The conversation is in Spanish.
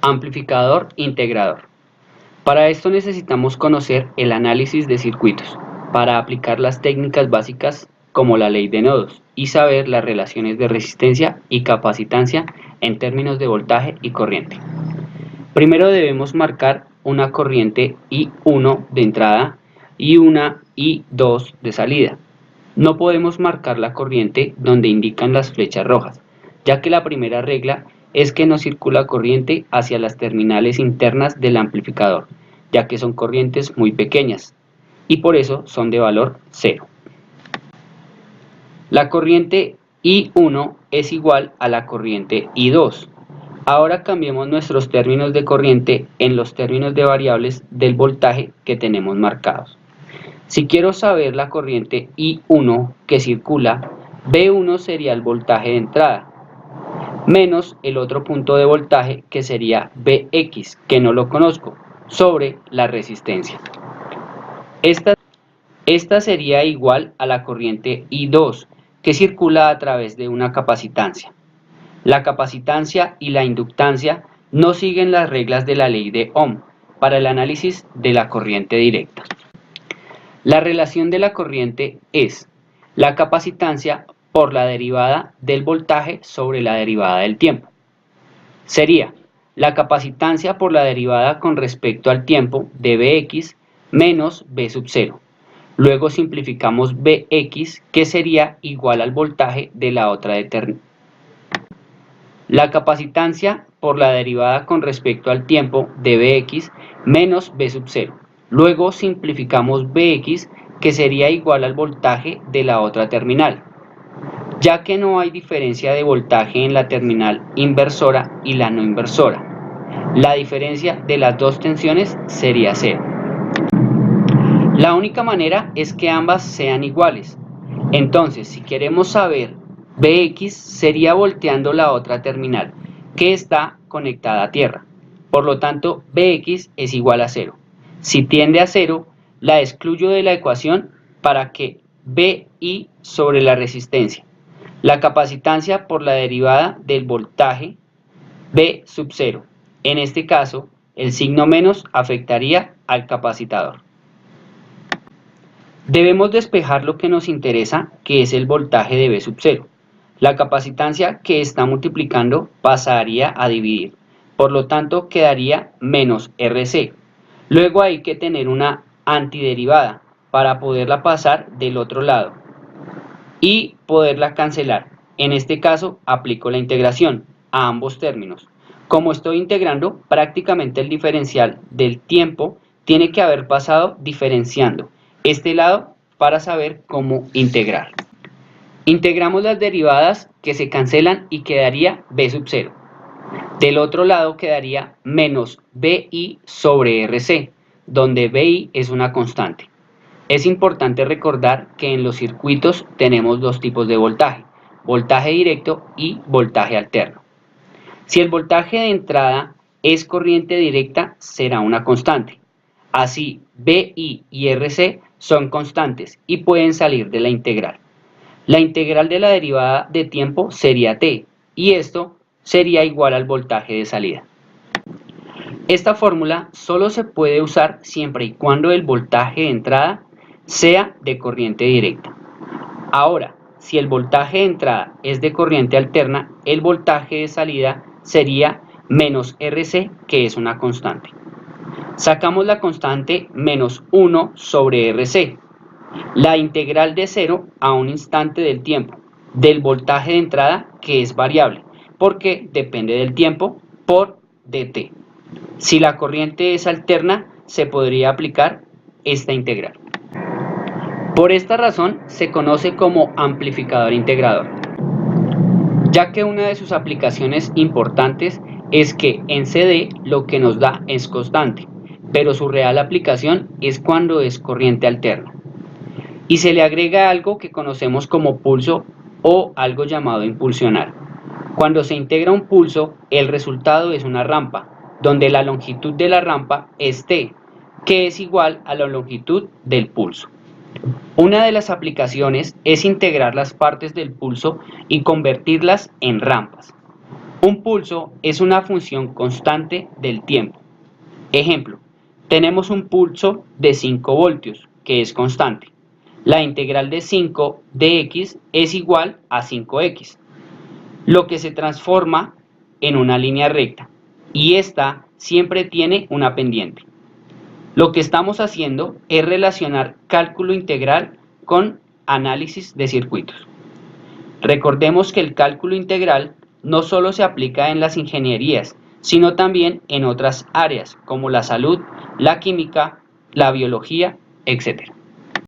Amplificador integrador. Para esto necesitamos conocer el análisis de circuitos, para aplicar las técnicas básicas como la ley de nodos y saber las relaciones de resistencia y capacitancia en términos de voltaje y corriente. Primero debemos marcar una corriente I1 de entrada y una I2 de salida. No podemos marcar la corriente donde indican las flechas rojas, ya que la primera regla es que no circula corriente hacia las terminales internas del amplificador, ya que son corrientes muy pequeñas y por eso son de valor 0. La corriente I1 es igual a la corriente I2. Ahora cambiemos nuestros términos de corriente en los términos de variables del voltaje que tenemos marcados. Si quiero saber la corriente I1 que circula, V1 sería el voltaje de entrada, menos el otro punto de voltaje que sería Vx, que no lo conozco, sobre la resistencia. Esta sería igual a la corriente I2, que circula a través de una capacitancia. La capacitancia y la inductancia no siguen las reglas de la ley de Ohm para el análisis de la corriente directa. La relación de la corriente es la capacitancia por la derivada del voltaje sobre la derivada del tiempo. Sería la capacitancia por la derivada con respecto al tiempo de Vx menos V sub 0. Luego simplificamos Vx, que sería igual al voltaje de la otra determinante. La capacitancia por la derivada con respecto al tiempo de Vx menos V sub 0. Luego simplificamos Vx, que sería igual al voltaje de la otra terminal, ya que no hay diferencia de voltaje en la terminal inversora y la no inversora. La diferencia de las dos tensiones sería 0. La única manera es que ambas sean iguales. Entonces, si queremos saber Vx, sería volteando la otra terminal, que está conectada a tierra. Por lo tanto, Vx es igual a 0. Si tiende a 0, la excluyo de la ecuación para que Vi sobre la resistencia, la capacitancia por la derivada del voltaje V sub 0. En este caso, el signo menos afectaría al capacitador. Debemos despejar lo que nos interesa, que es el voltaje de V sub 0. La capacitancia que está multiplicando pasaría a dividir, por lo tanto quedaría menos RC. Luego hay que tener una antiderivada para poderla pasar del otro lado y poderla cancelar. En este caso aplico la integración a ambos términos. Como estoy integrando, prácticamente el diferencial del tiempo tiene que haber pasado diferenciando este lado para saber cómo integrar. Integramos las derivadas que se cancelan y quedaría V sub 0. Del otro lado quedaría menos Vi sobre RC, donde Vi es una constante. Es importante recordar que en los circuitos tenemos dos tipos de voltaje, voltaje directo y voltaje alterno. Si el voltaje de entrada es corriente directa, será una constante. Así, Vi y RC son constantes y pueden salir de la integral. La integral de la derivada de tiempo sería t, y esto sería igual al voltaje de salida. Esta fórmula solo se puede usar siempre y cuando el voltaje de entrada sea de corriente directa. Ahora, si el voltaje de entrada es de corriente alterna, el voltaje de salida sería menos RC, que es una constante. Sacamos la constante menos 1 sobre RC, la integral de 0 a un instante del tiempo, del voltaje de entrada, que es variable, porque depende del tiempo, por dt. Si la corriente es alterna, se podría aplicar esta integral. Por esta razón se conoce como amplificador integrador, ya que una de sus aplicaciones importantes es que en CD lo que nos da es constante, pero su real aplicación es cuando es corriente alterna. Y se le agrega algo que conocemos como pulso o algo llamado impulsional. Cuando se integra un pulso, el resultado es una rampa, donde la longitud de la rampa es t, que es igual a la longitud del pulso. Una de las aplicaciones es integrar las partes del pulso y convertirlas en rampas. Un pulso es una función constante del tiempo. Ejemplo, tenemos un pulso de 5 voltios, que es constante. La integral de 5 de x es igual a 5x, lo que se transforma en una línea recta, y esta siempre tiene una pendiente. Lo que estamos haciendo es relacionar cálculo integral con análisis de circuitos. Recordemos que el cálculo integral no solo se aplica en las ingenierías, sino también en otras áreas como la salud, la química, la biología, etc.